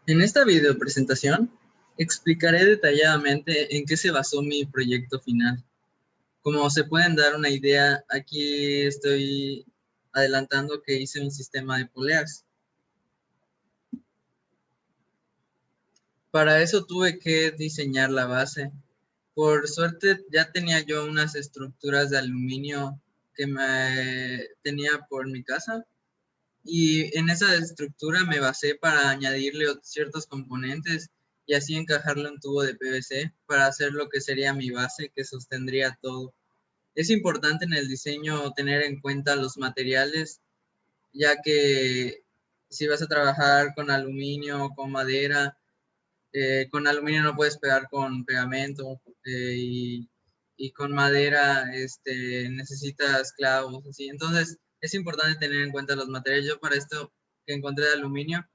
En esta videopresentación explicaré detalladamente en qué se basó mi proyecto final. Como se pueden dar una idea, aquí estoy adelantando que hice un sistema de poleas. Para eso tuve que diseñar la base. Por suerte ya tenía yo unas estructuras de aluminio que me tenía por mi casa y en esa estructura me basé para añadirle ciertos componentes y así encajarlo en tubo de PVC para hacer lo que sería mi base que sostendría todo. Es importante en el diseño tener en cuenta los materiales, ya que si vas a trabajar con aluminio o con madera, con aluminio no puedes pegar con pegamento y con madera necesitas clavos, así. Entonces es importante tener en cuenta los materiales. Yo para esto que encontré de aluminio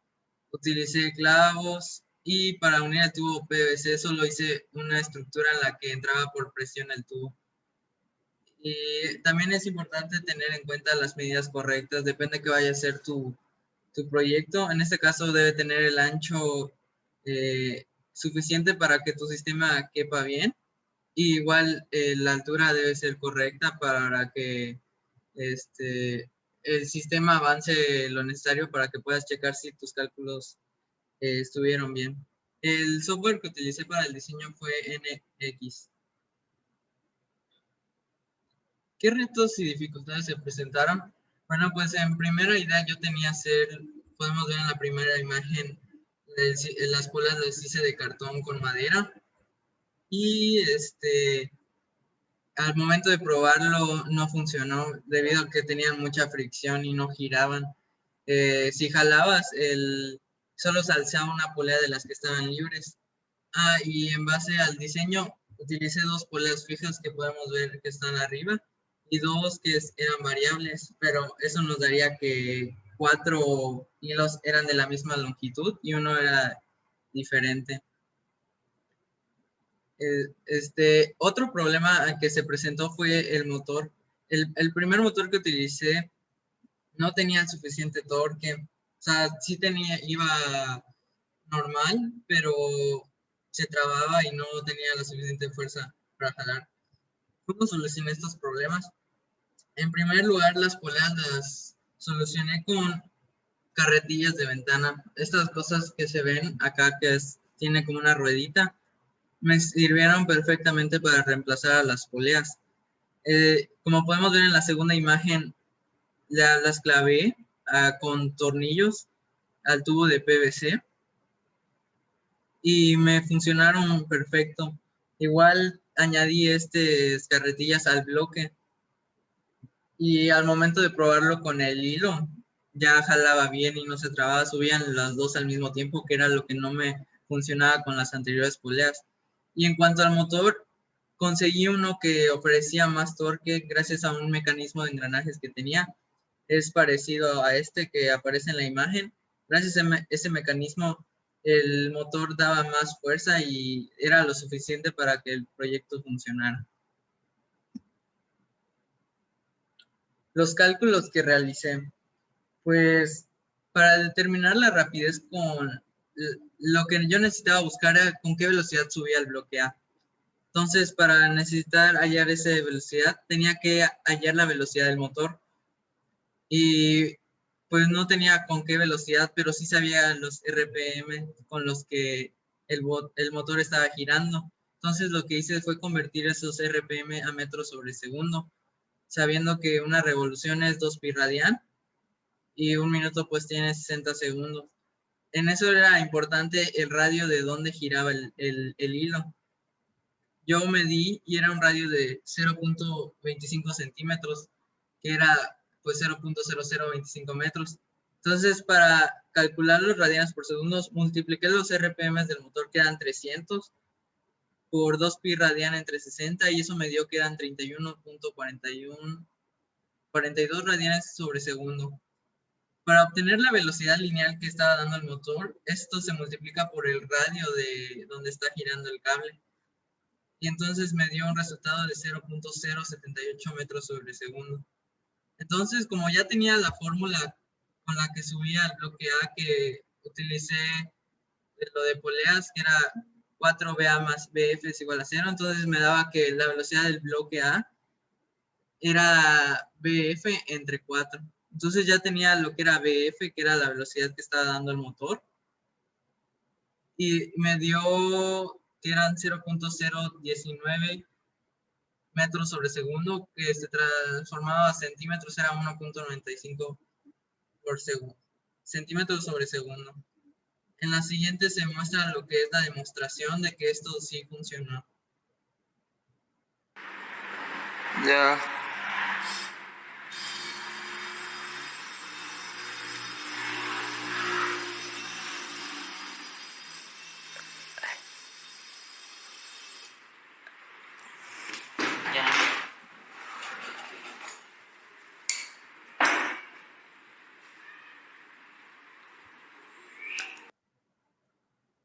utilicé clavos y para unir el tubo PVC solo hice una estructura en la que entraba por presión el tubo. Y también es importante tener en cuenta las medidas correctas, depende de que vaya a ser tu proyecto. En este caso debe tener el ancho suficiente para que tu sistema quepa bien. Y igual la altura debe ser correcta para que el sistema avance lo necesario para que puedas checar si tus cálculos estuvieron bien. El software que utilicé para el diseño fue NX. ¿Qué retos y dificultades se presentaron? Bueno, pues en primera idea yo tenía hacer, podemos ver en la primera imagen, las polas las hice de cartón con madera y al momento de probarlo no funcionó debido a que tenían mucha fricción y no giraban. Si jalabas, solo se alzaba una polea de las que estaban libres. Y en base al diseño utilicé dos poleas fijas que podemos ver que están arriba y dos que eran variables, pero eso nos daría que 4 hilos eran de la misma longitud y uno era diferente. Otro problema que se presentó fue el motor. El primer motor que utilicé no tenía suficiente torque. O sea, sí iba normal, pero se trababa y no tenía la suficiente fuerza para jalar. ¿Cómo solucioné estos problemas? En primer lugar, las poleas las solucioné con carretillas de ventana. Estas cosas que se ven acá, tiene como una ruedita, me sirvieron perfectamente para reemplazar a las poleas. Como podemos ver en la segunda imagen, las clavé con tornillos al tubo de PVC y me funcionaron perfecto. Igual añadí carretillas al bloque y al momento de probarlo con el hilo ya jalaba bien y no se trababa, subían las dos al mismo tiempo, que era lo que no me funcionaba con las anteriores poleas. Y en cuanto al motor, conseguí uno que ofrecía más torque gracias a un mecanismo de engranajes que tenía. Es parecido a este que aparece en la imagen. Gracias a ese mecanismo, el motor daba más fuerza y era lo suficiente para que el proyecto funcionara. Los cálculos que realicé, pues para determinar la rapidez lo que yo necesitaba buscar era con qué velocidad subía el bloque A. Entonces, para necesitar hallar esa velocidad, tenía que hallar la velocidad del motor. Y pues no tenía con qué velocidad, pero sí sabía los RPM con los que el motor estaba girando. Entonces lo que hice fue convertir esos RPM a metros sobre segundo, sabiendo que una revolución es 2 pi radian y un minuto pues tiene 60 segundos. En eso era importante el radio de donde giraba el hilo. Yo medí y era un radio de 0.25 centímetros, que era pues 0.0025 metros. Entonces, para calcular los radianes por segundo, multipliqué los RPM del motor, que eran 300, por 2 pi radian entre 60, y eso me dio que eran 31.42 radianes sobre segundo. Para obtener la velocidad lineal que estaba dando el motor, esto se multiplica por el radio de donde está girando el cable. Y entonces me dio un resultado de 0.078 metros sobre segundo. Entonces, como ya tenía la fórmula con la que subía el bloque A, que utilicé lo de poleas, que era 4BA más BF es igual a 0, entonces me daba que la velocidad del bloque A era BF entre 4. Entonces ya tenía lo que era BF, que era la velocidad que estaba dando el motor, y me dio que eran 0.019 metros sobre segundo, que se transformaba a centímetros, era 1.95 por segundo, centímetros sobre segundo. En la siguiente se muestra lo que es la demostración de que esto sí funcionó. Ya.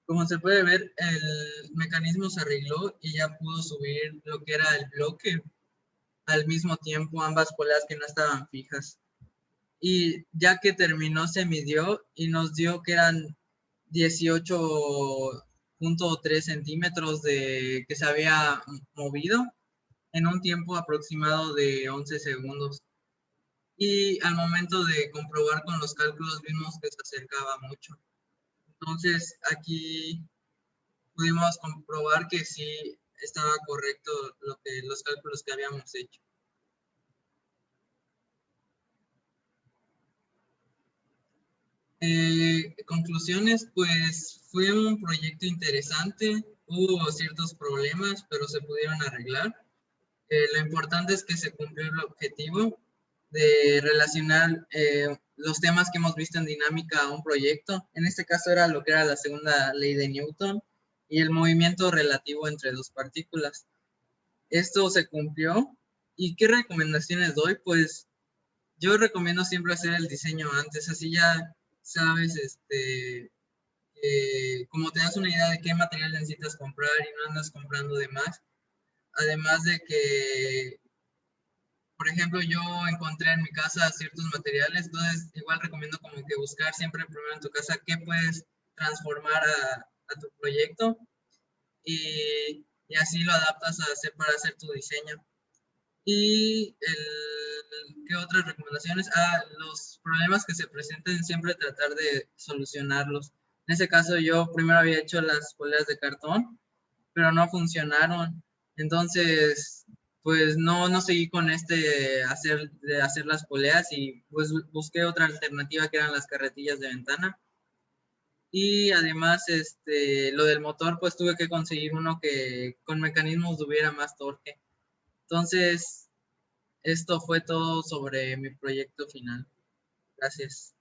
Como se puede ver, el mecanismo se arregló y ya pudo subir lo que era el bloque al mismo tiempo ambas poleas que no estaban fijas. Y ya que terminó, se midió y nos dio que eran 18.3 centímetros de que se había movido en un tiempo aproximado de 11 segundos. Y al momento de comprobar con los cálculos vimos que se acercaba mucho. Entonces aquí pudimos comprobar que sí estaba correcto los cálculos que habíamos hecho. Conclusiones, pues fue un proyecto interesante, hubo ciertos problemas, pero se pudieron arreglar. Lo importante es que se cumplió el objetivo de relacionar los temas que hemos visto en dinámica a un proyecto. En este caso era lo que era la segunda ley de Newton y el movimiento relativo entre dos partículas. Esto se cumplió. ¿Y qué recomendaciones doy? Pues yo recomiendo siempre hacer el diseño antes, así ya sabes, como te das una idea de qué material necesitas comprar y no andas comprando de más. Además de que, por ejemplo, yo encontré en mi casa ciertos materiales, entonces igual recomiendo como que buscar siempre primero en tu casa qué puedes transformar a tu proyecto y así lo adaptas para hacer tu diseño. Y ¿qué otras recomendaciones? Los problemas que se presenten siempre tratar de solucionarlos. En ese caso yo primero había hecho las poleas de cartón, pero no funcionaron. Entonces, pues no seguí con de hacer las poleas y pues busqué otra alternativa que eran las carretillas de ventana. Y además, lo del motor, pues tuve que conseguir uno que con mecanismos tuviera más torque. Entonces, esto fue todo sobre mi proyecto final. Gracias.